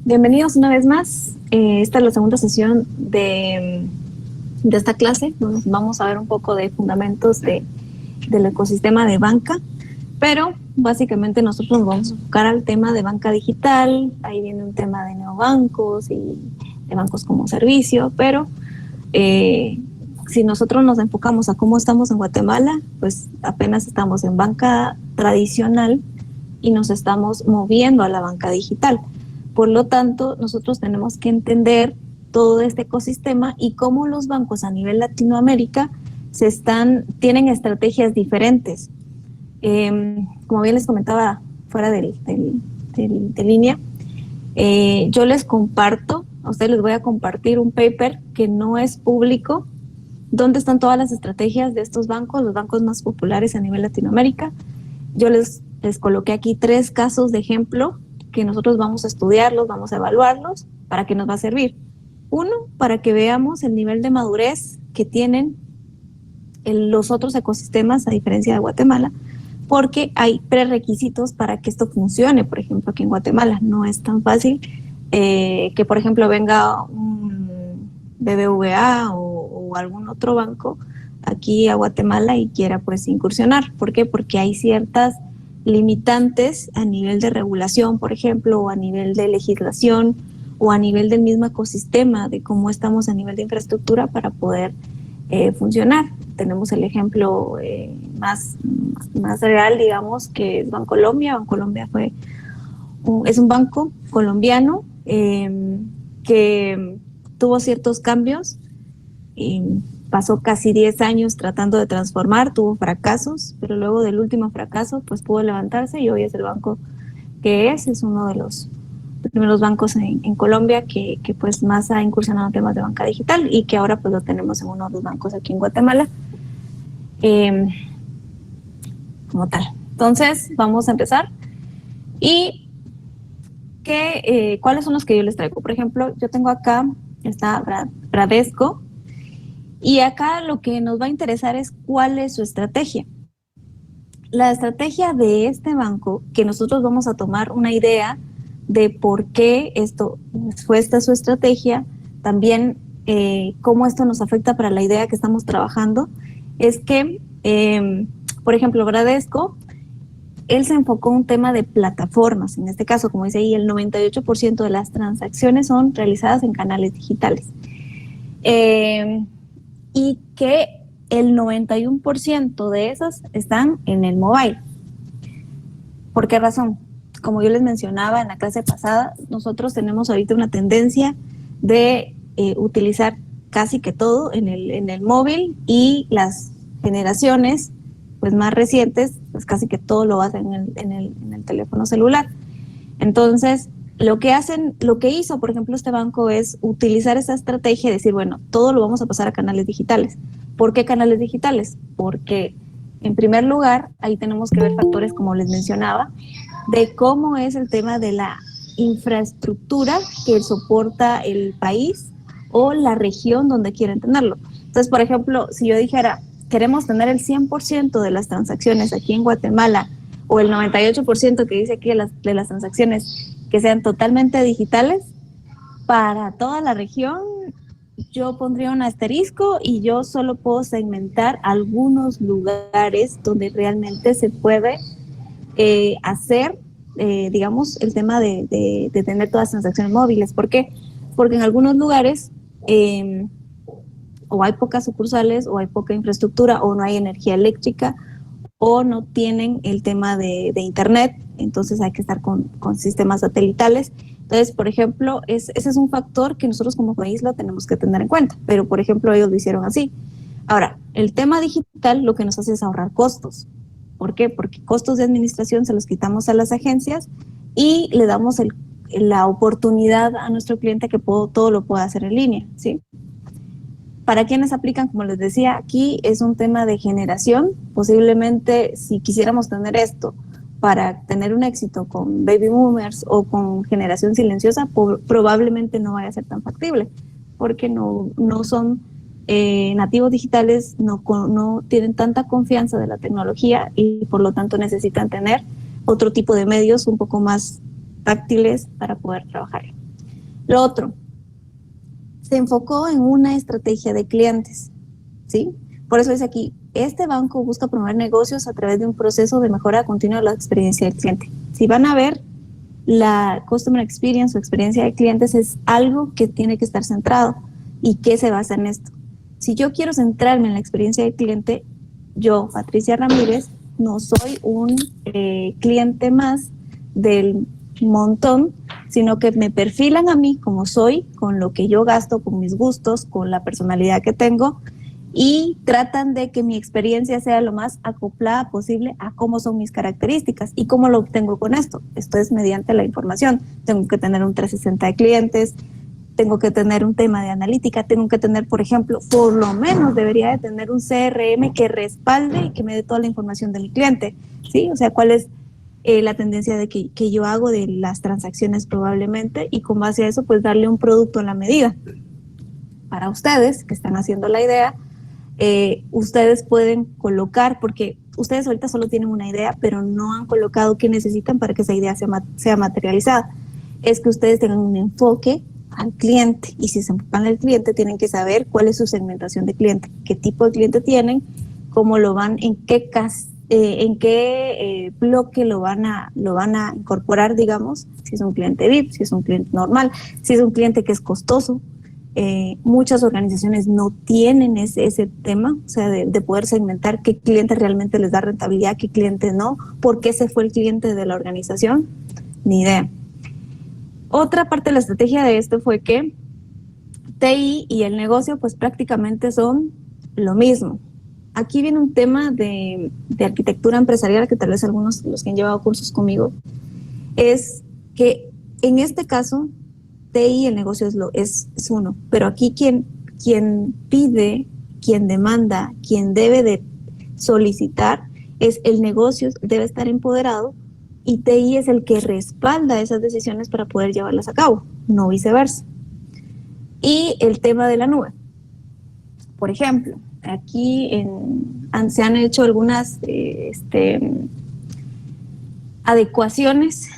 Bienvenidos una vez más. Esta es la segunda sesión de esta clase. Vamos a ver un poco de fundamentos del ecosistema de banca, pero básicamente nosotros nos vamos a enfocar al tema de banca digital. Ahí viene un tema de neobancos y de bancos como servicio, pero si nosotros nos enfocamos a cómo estamos en Guatemala, pues apenas estamos en banca tradicional y nos estamos moviendo a la banca digital. Por lo tanto, nosotros tenemos que entender todo este ecosistema y cómo los bancos a nivel Latinoamérica tienen estrategias diferentes. Como bien les comentaba fuera de línea, yo les comparto, a ustedes les voy a compartir un paper que no es público, donde están todas las estrategias de estos bancos, los bancos más populares a nivel Latinoamérica. Yo les coloqué aquí 3 casos de ejemplo que nosotros vamos a estudiarlos, vamos a evaluarlos, ¿para qué nos va a servir? Uno, para que veamos el nivel de madurez que tienen los otros ecosistemas a diferencia de Guatemala, porque hay prerequisitos para que esto funcione. Por ejemplo, aquí en Guatemala no es tan fácil que, por ejemplo, venga un BBVA o algún otro banco aquí a Guatemala y quiera pues incursionar. ¿Por qué? Porque hay ciertas limitantes a nivel de regulación, por ejemplo, o a nivel de legislación, o a nivel del mismo ecosistema, de cómo estamos a nivel de infraestructura para poder funcionar. Tenemos el ejemplo más real, digamos, que es Bancolombia. Bancolombia es un banco colombiano que tuvo ciertos cambios y pasó casi 10 años tratando de transformar, tuvo fracasos, pero luego del último fracaso pues pudo levantarse y hoy es el banco que es uno de los primeros bancos en Colombia que pues más ha incursionado en temas de banca digital y que ahora pues lo tenemos en uno de los bancos aquí en Guatemala como tal. Entonces vamos a empezar y ¿cuáles son los que yo les traigo? Por ejemplo, yo tengo acá, está Bradesco. Y acá lo que nos va a interesar es cuál es su estrategia. La estrategia de este banco, que nosotros vamos a tomar una idea de por qué fue esta su estrategia, también cómo esto nos afecta para la idea que estamos trabajando, es que, por ejemplo, Bradesco, él se enfocó en un tema de plataformas. En este caso, como dice ahí, el 98% de las transacciones son realizadas en canales digitales. Y que el 91% de esas están en el mobile. ¿Por qué razón? Como yo les mencionaba en la clase pasada, nosotros tenemos ahorita una tendencia de utilizar casi que todo en el móvil, y las generaciones pues más recientes, pues casi que todo lo hacen en el teléfono celular. Entonces, lo que hizo, por ejemplo, este banco es utilizar esa estrategia y decir, bueno, todo lo vamos a pasar a canales digitales. ¿Por qué canales digitales? Porque, en primer lugar, ahí tenemos que ver factores, como les mencionaba, de cómo es el tema de la infraestructura que soporta el país o la región donde quieren tenerlo. Entonces, por ejemplo, si yo dijera, queremos tener el 100% de las transacciones aquí en Guatemala, o el 98% que dice aquí de las transacciones que sean totalmente digitales para toda la región, yo pondría un asterisco y yo solo puedo segmentar algunos lugares donde realmente se puede hacer, digamos, el tema de tener todas las transacciones móviles. ¿Por qué? Porque en algunos lugares o hay pocas sucursales, o hay poca infraestructura, o no hay energía eléctrica, o no tienen el tema de internet, entonces hay que estar con sistemas satelitales. Entonces, por ejemplo, ese es un factor que nosotros como país lo tenemos que tener en cuenta, pero por ejemplo ellos lo hicieron así. Ahora, el tema digital lo que nos hace es ahorrar costos. ¿Por qué? Porque costos de administración se los quitamos a las agencias y le damos la oportunidad a nuestro cliente que todo lo pueda hacer en línea, ¿sí? ¿Para quiénes aplican? Como les decía, aquí es un tema de generación. Posiblemente, si quisiéramos tener esto para tener un éxito con baby boomers o con generación silenciosa, probablemente no vaya a ser tan factible, porque no son nativos digitales, no tienen tanta confianza de la tecnología y por lo tanto necesitan tener otro tipo de medios un poco más táctiles para poder trabajar. Lo otro, se enfocó en una estrategia de clientes, ¿sí? Por eso dice aquí, este banco busca promover negocios a través de un proceso de mejora continua de la experiencia del cliente. Si van a ver, la Customer Experience o experiencia de clientes es algo que tiene que estar centrado. ¿Y qué se basa en esto? Si yo quiero centrarme en la experiencia del cliente, yo, Patricia Ramírez, no soy un cliente más del montón, sino que me perfilan a mí como soy, con lo que yo gasto, con mis gustos, con la personalidad que tengo, y tratan de que mi experiencia sea lo más acoplada posible a cómo son mis características. ¿Y cómo lo obtengo con esto? Esto es mediante la información. Tengo que tener un 360 de clientes, tengo que tener un tema de analítica, tengo que tener, por ejemplo, por lo menos debería de tener un CRM que respalde y que me dé toda la información de mi cliente, ¿sí? O sea, cuál es la tendencia de que yo hago de las transacciones probablemente, y con base a eso, pues darle un producto a la medida. Para ustedes que están haciendo la idea, ustedes pueden colocar, porque ustedes ahorita solo tienen una idea, pero no han colocado qué necesitan para que esa idea sea materializada. Es que ustedes tengan un enfoque al cliente, y si se enfocan al cliente tienen que saber cuál es su segmentación de cliente, qué tipo de cliente tienen, cómo lo van, en qué bloque lo van a incorporar, digamos, si es un cliente VIP, si es un cliente normal, si es un cliente que es costoso. Muchas organizaciones no tienen ese tema, o sea, de poder segmentar qué cliente realmente les da rentabilidad, qué cliente no, por qué se fue el cliente de la organización, ni idea. Otra parte de la estrategia de esto fue que TI y el negocio pues prácticamente son lo mismo. Aquí viene un tema de arquitectura empresarial que tal vez algunos de los que han llevado cursos conmigo, es que en este caso TI y el negocio es uno, pero aquí quien pide, quien demanda, quien debe de solicitar es el negocio, debe estar empoderado, y TI es el que respalda esas decisiones para poder llevarlas a cabo, no viceversa. Y el tema de la nube. Por ejemplo, aquí se han hecho algunas adecuaciones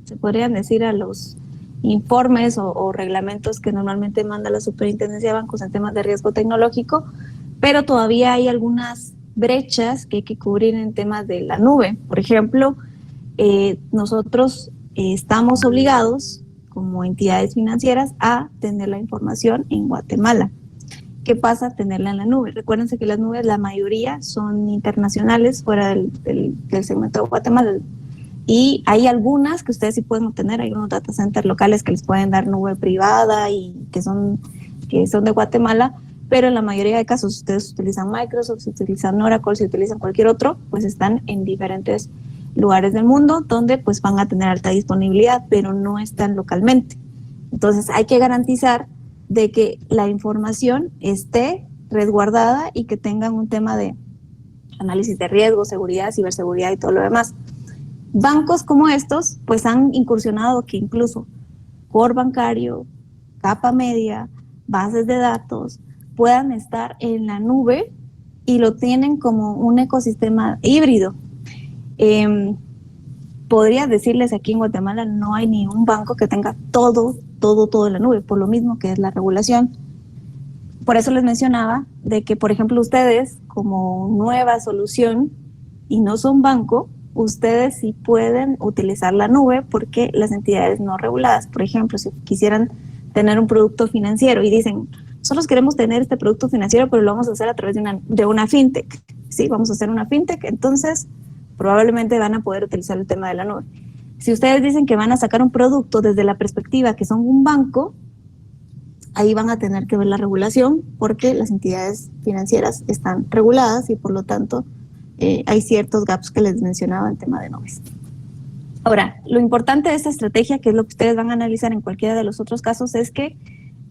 se podrían decir, a los informes o reglamentos que normalmente manda la Superintendencia de Bancos en temas de riesgo tecnológico, pero todavía hay algunas brechas que hay que cubrir en temas de la nube. Por ejemplo, nosotros estamos obligados como entidades financieras a tener la información en Guatemala. ¿Qué pasa? Tenerla en la nube. Recuérdense que las nubes, la mayoría son internacionales, fuera del segmento de Guatemala, y hay algunas que ustedes sí pueden obtener. Hay unos data centers locales que les pueden dar nube privada y que son de Guatemala, pero en la mayoría de casos, si ustedes utilizan Microsoft, si utilizan Oracle, si utilizan cualquier otro, pues están en diferentes lugares del mundo donde pues van a tener alta disponibilidad, pero no están localmente. Entonces hay que garantizar de que la información esté resguardada y que tengan un tema de análisis de riesgo, seguridad, ciberseguridad y todo lo demás. Bancos como estos pues han incursionado que incluso core bancario, capa media, bases de datos puedan estar en la nube, y lo tienen como un ecosistema híbrido. Podría decirles, aquí en Guatemala no hay ni un banco que tenga todo en la nube, por lo mismo que es la regulación. Por eso les mencionaba de que, por ejemplo, ustedes como nueva solución y no son banco, ustedes sí pueden utilizar la nube, porque las entidades no reguladas, por ejemplo, si quisieran tener un producto financiero y dicen, nosotros queremos tener este producto financiero, pero lo vamos a hacer a través de una fintech, ¿sí? Vamos a hacer una fintech, entonces probablemente van a poder utilizar el tema de la nube. Si ustedes dicen que van a sacar un producto desde la perspectiva que son un banco, ahí van a tener que ver la regulación, porque las entidades financieras están reguladas y por lo tanto hay ciertos gaps que les mencionaba en tema de nubes. Ahora, lo importante de esta estrategia, que es lo que ustedes van a analizar en cualquiera de los otros casos, es que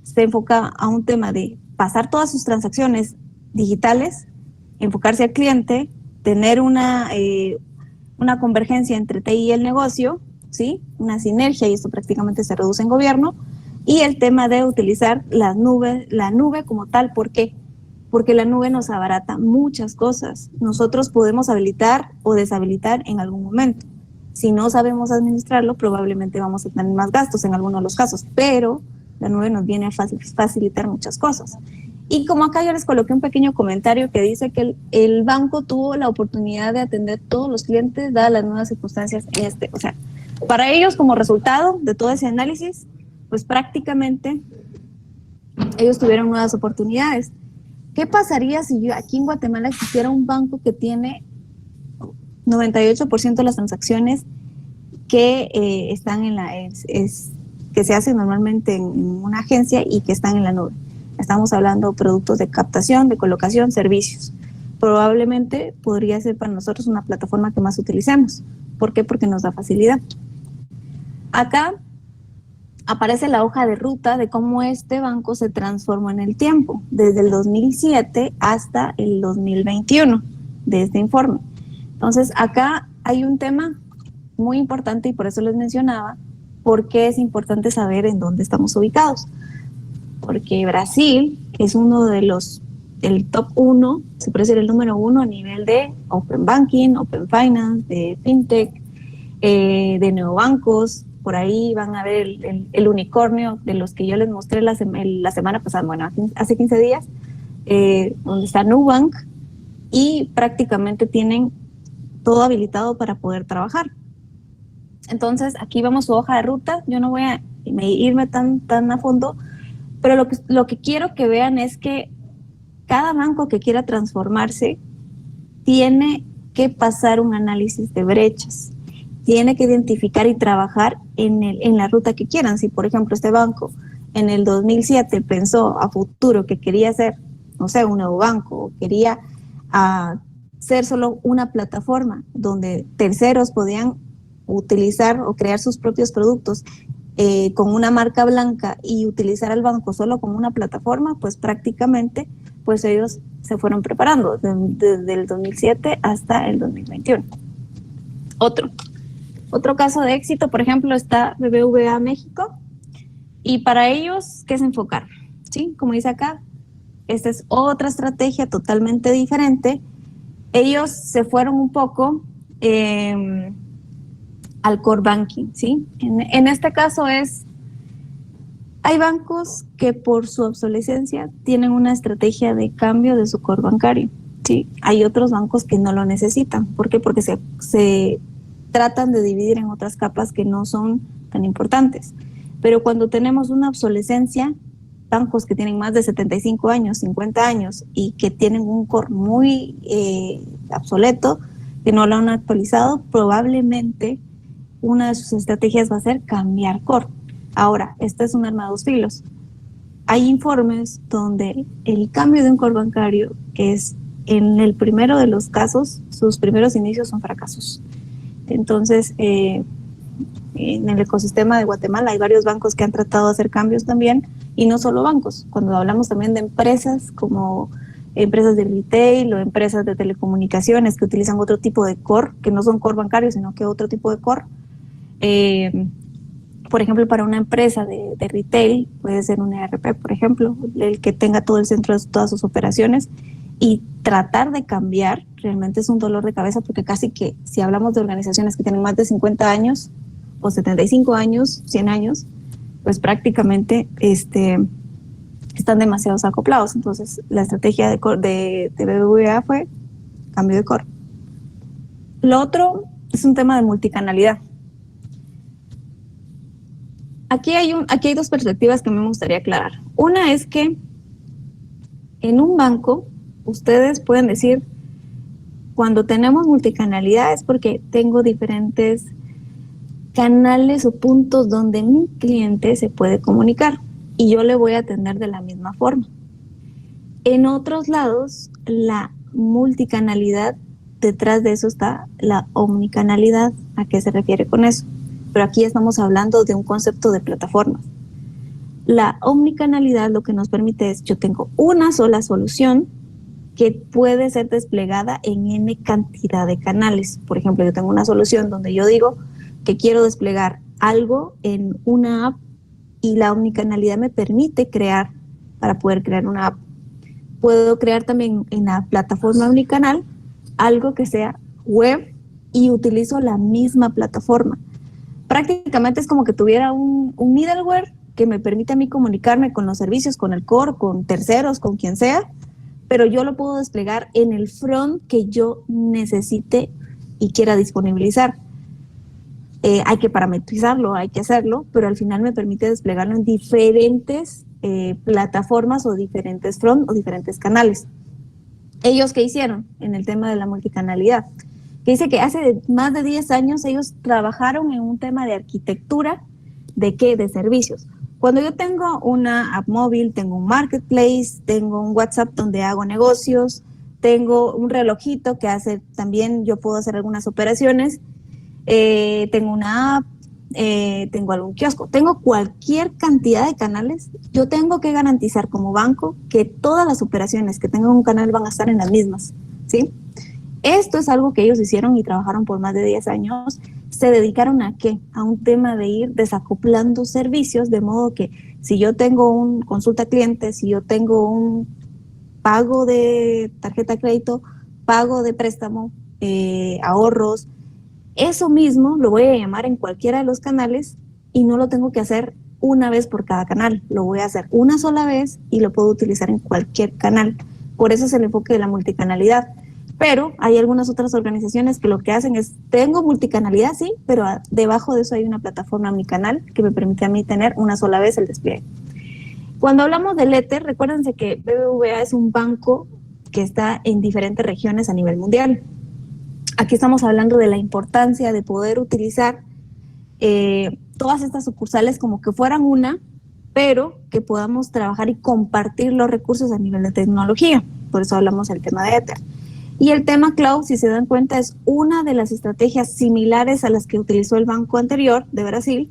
se enfoca a un tema de pasar todas sus transacciones digitales, enfocarse al cliente, tener una convergencia entre TI y el negocio, ¿sí? Una sinergia, y esto prácticamente se reduce en gobierno, y el tema de utilizar la nube como tal. ¿Por qué? Porque la nube nos abarata muchas cosas. Nosotros podemos habilitar o deshabilitar en algún momento, Si no sabemos administrarlo, probablemente vamos a tener más gastos en algunos de los casos, pero la nube nos viene a facilitar muchas cosas. Y como acá yo les coloqué un pequeño comentario que dice que el banco tuvo la oportunidad de atender todos los clientes dadas las nuevas circunstancias o sea, para ellos como resultado de todo ese análisis, pues prácticamente ellos tuvieron nuevas oportunidades. ¿Qué pasaría si yo aquí en Guatemala existiera un banco que tiene 98% de las transacciones que están en que se hacen normalmente en una agencia y que están en la nube? Estamos hablando de productos de captación, de colocación, servicios. Probablemente podría ser para nosotros una plataforma que más utilicemos. ¿Por qué? Porque nos da facilidad. Acá aparece la hoja de ruta de cómo este banco se transformó en el tiempo, desde el 2007 hasta el 2021 de este informe. Entonces, acá hay un tema muy importante y por eso les mencionaba por qué es importante saber en dónde estamos ubicados. Porque Brasil es uno de el top 1, se puede decir el número 1 a nivel de Open Banking, Open Finance, de FinTech, de neobancos. Por ahí van a ver el unicornio de los que yo les mostré la semana pasada, bueno, hace 15 días, donde está Nubank, y prácticamente tienen todo habilitado para poder trabajar. Entonces, aquí vemos su hoja de ruta. Yo no voy a irme tan a fondo, pero lo que quiero que vean es que cada banco que quiera transformarse tiene que pasar un análisis de brechas, tiene que identificar y trabajar en la ruta que quieran. Si, por ejemplo, este banco en el 2007 pensó a futuro que quería ser, no sé, un nuevo banco, o quería ser solo una plataforma donde terceros podían utilizar o crear sus propios productos con una marca blanca y utilizar al banco solo como una plataforma, pues prácticamente pues ellos se fueron preparando desde el 2007 hasta el 2021. Otro caso de éxito, por ejemplo, está BBVA México, y para ellos, ¿qué es enfocar? ¿Sí? Como dice acá, esta es otra estrategia totalmente diferente. Ellos se fueron un poco al core banking, ¿sí? En este caso hay bancos que por su obsolescencia tienen una estrategia de cambio de su core bancario, ¿sí? Hay otros bancos que no lo necesitan. ¿Por qué? Porque se tratan de dividir en otras capas que no son tan importantes. Pero cuando tenemos una obsolescencia, bancos que tienen más de 75 años, 50 años y que tienen un core muy obsoleto, que no lo han actualizado, probablemente una de sus estrategias va a ser cambiar core. Ahora, este es un arma de dos filos. Hay informes donde el cambio de un core bancario es, en el primero de los casos, sus primeros inicios son fracasos. Entonces, en el ecosistema de Guatemala hay varios bancos que han tratado de hacer cambios también, y no solo bancos. Cuando hablamos también de empresas como empresas de retail o empresas de telecomunicaciones que utilizan otro tipo de core, que no son core bancarios, sino que otro tipo de core. Por ejemplo, para una empresa de retail puede ser un ERP, por ejemplo, el que tenga todo el centro de todas sus operaciones, y tratar de cambiar realmente es un dolor de cabeza, porque casi que si hablamos de organizaciones que tienen más de 50 años o 75 años, 100 años, pues prácticamente están demasiado acoplados. Entonces la estrategia de BBVA fue cambio de core. Lo otro es un tema de multicanalidad. Aquí hay dos perspectivas que me gustaría aclarar. Una es que en un banco ustedes pueden decir, cuando tenemos multicanalidad es porque tengo diferentes canales o puntos donde mi cliente se puede comunicar y yo le voy a atender de la misma forma. En otros lados, la multicanalidad, detrás de eso está la omnicanalidad. ¿A qué se refiere con eso? Pero aquí estamos hablando de un concepto de plataformas. La omnicanalidad lo que nos permite es, yo tengo una sola solución que puede ser desplegada en N cantidad de canales. Por ejemplo, yo tengo una solución donde yo digo que quiero desplegar algo en una app, y la omnicanalidad me permite crear, para poder crear una app. Puedo crear también en la plataforma omnicanal algo que sea web, y utilizo la misma plataforma. Prácticamente es como que tuviera un middleware que me permite a mí comunicarme con los servicios, con el core, con terceros, con quien sea, pero yo lo puedo desplegar en el front que yo necesite y quiera disponibilizar. Hay que parametrizarlo, hay que hacerlo, pero al final me permite desplegarlo en diferentes plataformas o diferentes front o diferentes canales. ¿Ellos qué hicieron en el tema de la multicanalidad? Que dice que hace más de 10 años ellos trabajaron en un tema de arquitectura, ¿de qué? De servicios. Cuando yo tengo una app móvil, tengo un marketplace, tengo un WhatsApp donde hago negocios, tengo un relojito que hace también, yo puedo hacer algunas operaciones, tengo una app, tengo algún kiosco, tengo cualquier cantidad de canales, yo tengo que garantizar como banco que todas las operaciones que tengan un canal van a estar en las mismas, ¿sí? Esto es algo que ellos hicieron y trabajaron por más de 10 años. ¿Se dedicaron a qué? A un tema de ir desacoplando servicios, de modo que si yo tengo un consulta cliente, si yo tengo un pago de tarjeta de crédito, pago de préstamo, ahorros, eso mismo lo voy a llamar en cualquiera de los canales y no lo tengo que hacer una vez por cada canal. Lo voy a hacer una sola vez y lo puedo utilizar en cualquier canal. Por eso es el enfoque de la multicanalidad. Pero hay algunas otras organizaciones que lo que hacen es, tengo multicanalidad, sí, pero debajo de eso hay una plataforma, mi canal, que me permite a mí tener una sola vez el despliegue. Cuando hablamos del Ether, recuérdense que BBVA es un banco que está en diferentes regiones a nivel mundial. Aquí estamos hablando de la importancia de poder utilizar todas estas sucursales como que fueran una, pero que podamos trabajar y compartir los recursos a nivel de tecnología. Por eso hablamos del tema de Ether. Y el tema cloud, si se dan cuenta, es una de las estrategias similares a las que utilizó el banco anterior de Brasil,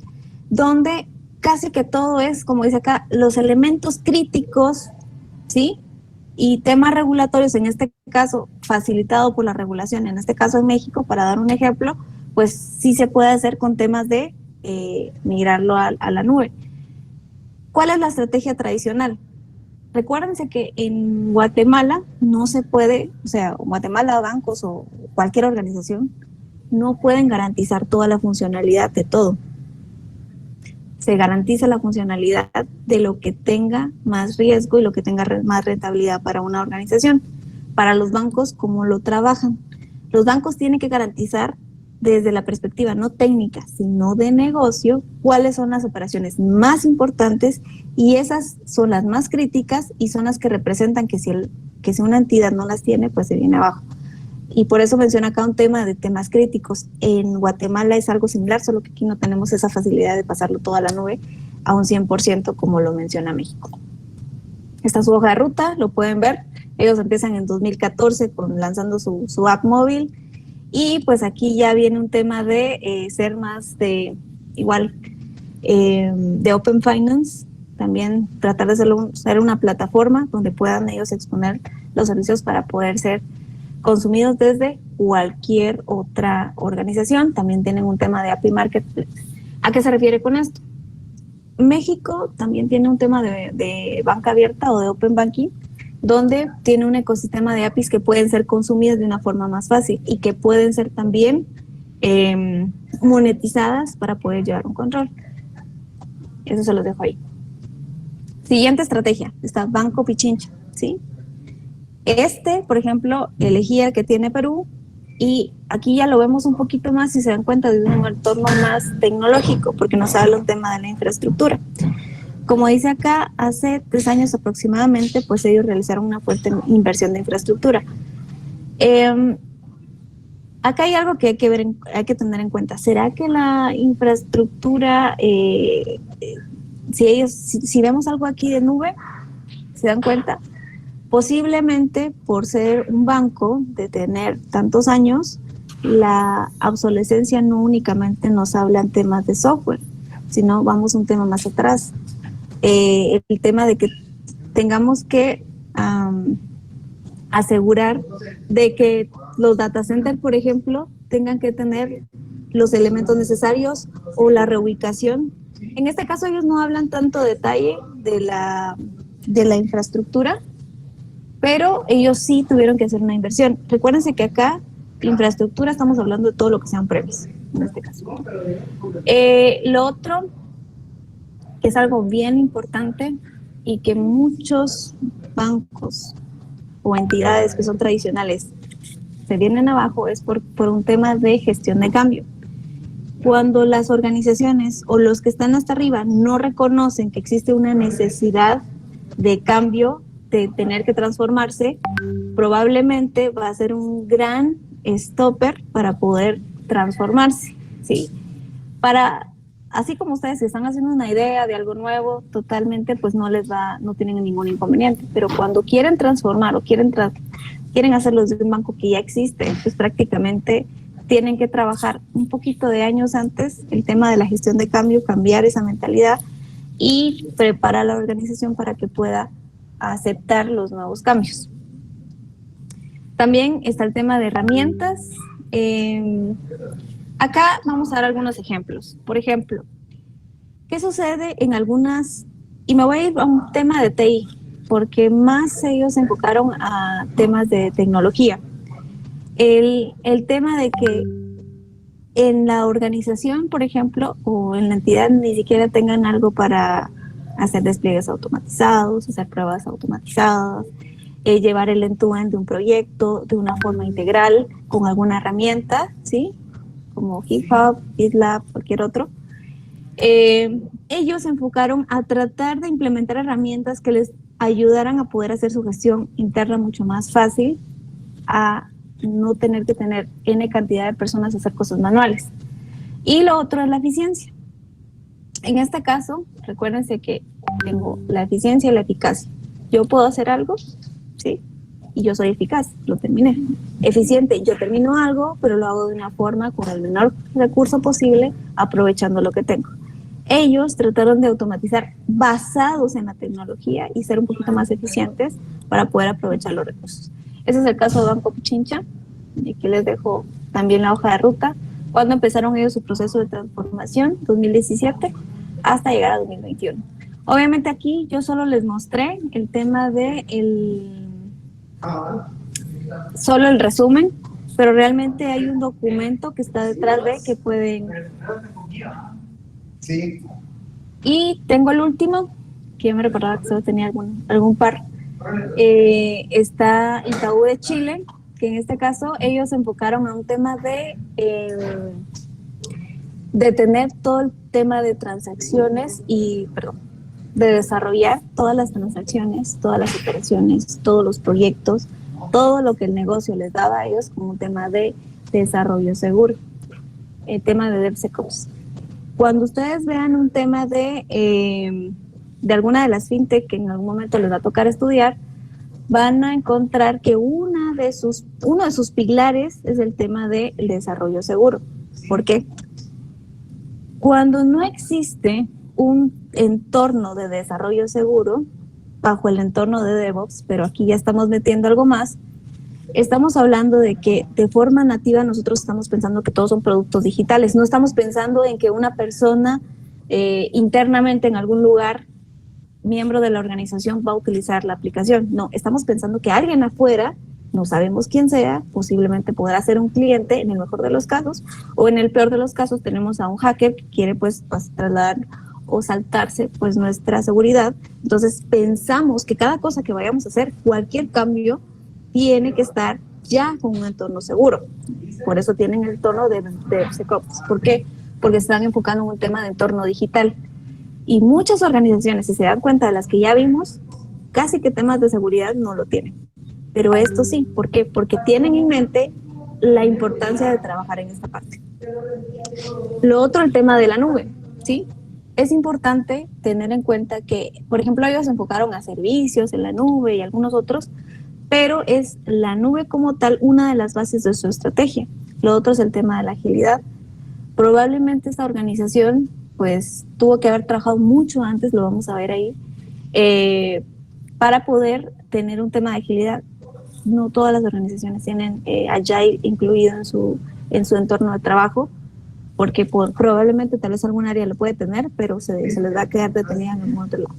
donde casi que todo es, como dice acá, los elementos críticos, ¿sí? Y temas regulatorios, en este caso, facilitado por la regulación, en este caso en México, para dar un ejemplo, pues sí se puede hacer con temas de migrarlo a la nube. ¿Cuál es la estrategia tradicional? Recuérdense que en Guatemala no se puede, o sea, Guatemala, bancos o cualquier organización, no pueden garantizar toda la funcionalidad de todo. Se garantiza la funcionalidad de lo que tenga más riesgo y lo que tenga más rentabilidad para una organización. Para los bancos, ¿cómo lo trabajan? Los bancos tienen que garantizar desde la perspectiva no técnica, sino de negocio, cuáles son las operaciones más importantes y esas son las más críticas y son las que representan que si una entidad no las tiene, pues se viene abajo. Y por eso menciona acá un tema de temas críticos. En Guatemala es algo similar, solo que aquí no tenemos esa facilidad de pasarlo todo a la nube a un 100% como lo menciona México. Esta es su hoja de ruta, lo pueden ver. Ellos empiezan en 2014 lanzando su app móvil. Y pues aquí ya viene un tema de ser más de Open Finance, también tratar de ser una plataforma donde puedan ellos exponer los servicios para poder ser consumidos desde cualquier otra organización. También tienen un tema de API Marketplace. ¿A qué se refiere con esto? México también tiene un tema de banca abierta o de Open Banking, donde tiene un ecosistema de APIs que pueden ser consumidas de una forma más fácil y que pueden ser también monetizadas para poder llevar un control. Eso se los dejo ahí. Siguiente estrategia, está Banco Pichincha, ¿sí? Por ejemplo, elegí el que tiene Perú y aquí ya lo vemos un poquito más, si se dan cuenta, de un entorno más tecnológico, porque nos habla un tema de la infraestructura. Como dice acá, hace 3 años aproximadamente, pues ellos realizaron una fuerte inversión de infraestructura. Acá hay algo que hay que tener en cuenta. ¿Será que la infraestructura, si vemos algo aquí de nube, se dan cuenta? Posiblemente por ser un banco, de tener tantos años, la obsolescencia no únicamente nos habla en temas de software, sino vamos a un tema más atrás. El tema de que tengamos que asegurar de que los data centers, por ejemplo, tengan que tener los elementos necesarios o la reubicación. En este caso ellos no hablan tanto detalle de la infraestructura, pero ellos sí tuvieron que hacer una inversión. Recuérdense que acá infraestructura, estamos hablando de todo lo que sean premise, en este caso. Lo otro, que es algo bien importante y que muchos bancos o entidades que son tradicionales se vienen abajo, es por un tema de gestión de cambio. Cuando las organizaciones o los que están hasta arriba no reconocen que existe una necesidad de cambio, de tener que transformarse, probablemente va a ser un gran stopper para poder transformarse, ¿sí? Así como ustedes están haciendo una idea de algo nuevo, totalmente, pues no tienen ningún inconveniente. Pero cuando quieren transformar o quieren hacerlo desde un banco que ya existe, pues prácticamente tienen que trabajar un poquito de años antes el tema de la gestión de cambio, cambiar esa mentalidad y preparar a la organización para que pueda aceptar los nuevos cambios. También está el tema de herramientas. Acá vamos a dar algunos ejemplos. Por ejemplo, ¿qué sucede en algunas? Y me voy a ir a un tema de TI, porque más ellos se enfocaron a temas de tecnología. El tema de que en la organización, por ejemplo, o en la entidad ni siquiera tengan algo para hacer despliegues automatizados, hacer pruebas automatizadas, llevar el end-to-end de un proyecto de una forma integral con alguna herramienta, ¿sí? Como GitHub, GitLab, cualquier otro. Ellos se enfocaron a tratar de implementar herramientas que les ayudaran a poder hacer su gestión interna mucho más fácil, a no tener que tener N cantidad de personas a hacer cosas manuales. Y lo otro es la eficiencia. En este caso, recuérdense que tengo la eficiencia y la eficacia. Yo puedo hacer algo, ¿sí? Y yo soy eficaz, lo terminé. Eficiente, yo termino algo, pero lo hago de una forma con el menor recurso posible, aprovechando lo que tengo. Ellos trataron de automatizar basados en la tecnología y ser un poquito más eficientes para poder aprovechar los recursos. Ese es el caso de Banco Pichincha, y aquí les dejo también la hoja de ruta, cuando empezaron ellos su proceso de transformación, 2017, hasta llegar a 2021. Obviamente aquí yo solo les mostré el tema de solo el resumen, pero realmente hay un documento que está detrás de que pueden... Sí. Y tengo el último, que yo me recordaba que solo tenía algún par. Está Itaú de Chile, que en este caso ellos se enfocaron a un tema de tener todo el tema de transacciones de desarrollar todas las transacciones, todas las operaciones, todos los proyectos, todo lo que el negocio les daba a ellos como un tema de desarrollo seguro, el tema de DevSecOps. Cuando ustedes vean un tema de alguna de las fintech que en algún momento les va a tocar estudiar, van a encontrar que uno de sus pilares es el tema del desarrollo seguro. ¿Por qué? Cuando no existe un entorno de desarrollo seguro bajo el entorno de DevOps, pero aquí ya estamos metiendo algo más, estamos hablando de que de forma nativa nosotros estamos pensando que todos son productos digitales, no estamos pensando en que una persona internamente en algún lugar, miembro de la organización, va a utilizar la aplicación. No, estamos pensando que alguien afuera, no sabemos quién sea, posiblemente podrá ser un cliente en el mejor de los casos, o en el peor de los casos tenemos a un hacker que quiere pues trasladar o saltarse pues nuestra seguridad. Entonces pensamos que cada cosa que vayamos a hacer, cualquier cambio, tiene que estar ya con un entorno seguro. Por eso tienen el entorno de DevSecOps. ¿Por qué? Porque están enfocando en un tema de entorno digital. Y muchas organizaciones, si se dan cuenta de las que ya vimos, casi que temas de seguridad no lo tienen. Pero esto sí, ¿por qué? Porque tienen en mente la importancia de trabajar en esta parte. Lo otro, el tema de la nube, ¿sí? Es importante tener en cuenta que, por ejemplo, ellos se enfocaron a servicios en la nube y algunos otros, pero es la nube como tal una de las bases de su estrategia. Lo otro es el tema de la agilidad. Probablemente esta organización pues tuvo que haber trabajado mucho antes, lo vamos a ver ahí, para poder tener un tema de agilidad. No todas las organizaciones tienen Agile incluido en su entorno de trabajo, porque probablemente tal vez algún área lo puede tener, pero se les va a quedar detenida en algún otro lado.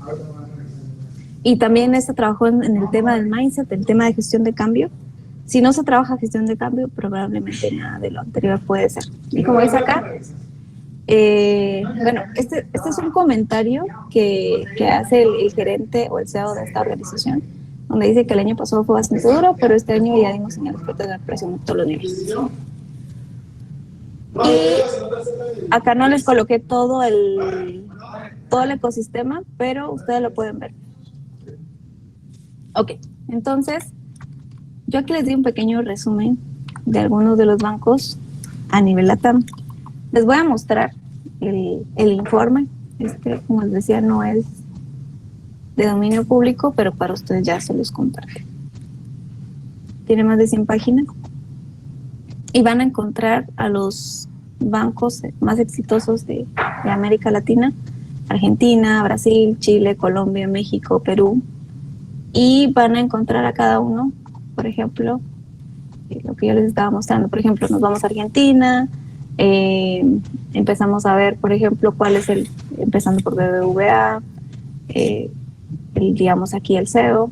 Y también trabajó en el tema del mindset, el tema de gestión de cambio, Si no se trabaja gestión de cambio, probablemente nada de lo anterior puede ser. Y como dice acá, bueno, este es un comentario que hace el gerente o el CEO de esta organización, donde dice que el año pasado fue bastante duro, pero este año ya dimos señales fuertes de recuperación en todos los niveles. Y acá no les coloqué todo el ecosistema, pero ustedes lo pueden ver. Ok, entonces, yo aquí les di un pequeño resumen de algunos de los bancos a nivel LATAM. Les voy a mostrar el informe. Como les decía, no es de dominio público, pero para ustedes ya se los comparto. Tiene más de 100 páginas y van a encontrar a los bancos más exitosos de América Latina: Argentina, Brasil, Chile, Colombia, México, Perú. Y van a encontrar a cada uno, por ejemplo, lo que yo les estaba mostrando. Por ejemplo, nos vamos a Argentina, empezamos a ver, por ejemplo, cuál es empezando por BBVA, digamos aquí el CEO,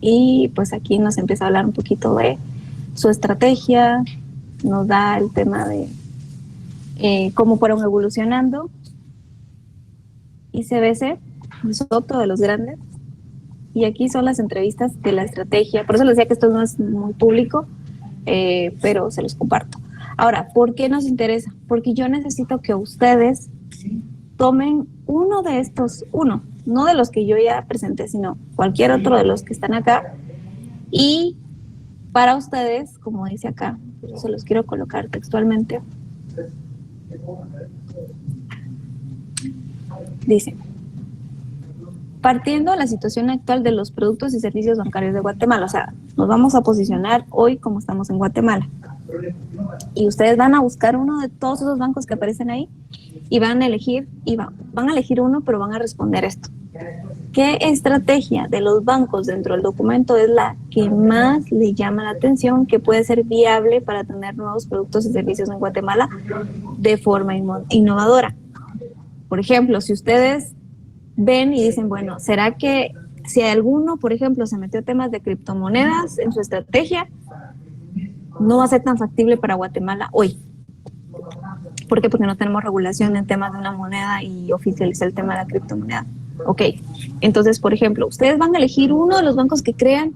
y pues aquí nos empieza a hablar un poquito de su estrategia, nos da el tema de cómo fueron evolucionando. ICBC es otro de los grandes, y aquí son las entrevistas de la estrategia. Por eso les decía que esto no es muy público, pero se los comparto. Ahora, ¿por qué nos interesa? Porque yo necesito que ustedes tomen uno de estos, no de los que yo ya presenté, sino cualquier otro de los que están acá, y para ustedes, como dice acá, yo se los quiero colocar textualmente, dice: partiendo de la situación actual de los productos y servicios bancarios de Guatemala, o sea, nos vamos a posicionar hoy como estamos en Guatemala, y ustedes van a buscar uno de todos esos bancos que aparecen ahí y van a elegir, van a elegir uno, pero van a responder esto: ¿qué estrategia de los bancos dentro del documento es la que más le llama la atención, que puede ser viable para tener nuevos productos y servicios en Guatemala de forma innovadora? Por ejemplo, si ustedes ven y dicen, bueno, ¿será que si alguno, por ejemplo, se metió temas de criptomonedas en su estrategia, no va a ser tan factible para Guatemala hoy? ¿Por qué? Porque no tenemos regulación en temas de una moneda y oficializar el tema de la criptomoneda. Ok, entonces, por ejemplo, ustedes van a elegir uno de los bancos que crean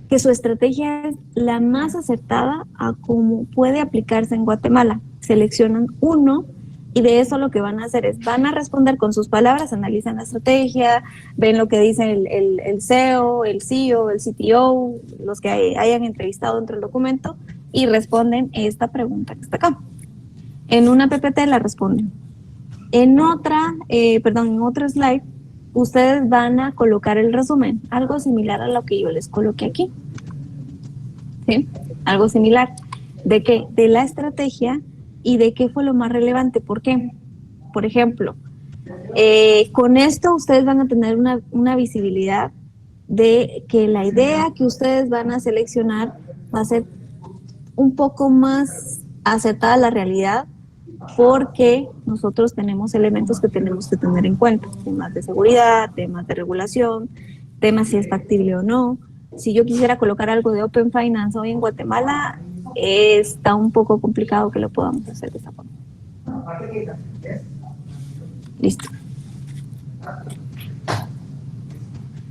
que su estrategia es la más acertada a cómo puede aplicarse en Guatemala. Seleccionan uno y de eso lo que van a hacer es, van a responder con sus palabras, analizan la estrategia, ven lo que dice el CEO, el CEO, el CTO, los que hayan entrevistado dentro del documento, y responden esta pregunta que está acá. En una PPT la responden. En otro slide, ustedes van a colocar el resumen, algo similar a lo que yo les coloqué aquí. ¿Sí? Algo similar. ¿De qué? De la estrategia y de qué fue lo más relevante. ¿Por qué? Por ejemplo, con esto ustedes van a tener una visibilidad de que la idea que ustedes van a seleccionar va a ser un poco más acertada a la realidad, porque nosotros tenemos elementos que tenemos que tener en cuenta: temas de seguridad, temas de regulación, temas si es factible o no. Si yo quisiera colocar algo de Open Finance hoy en Guatemala, está un poco complicado que lo podamos hacer de esa forma. Listo.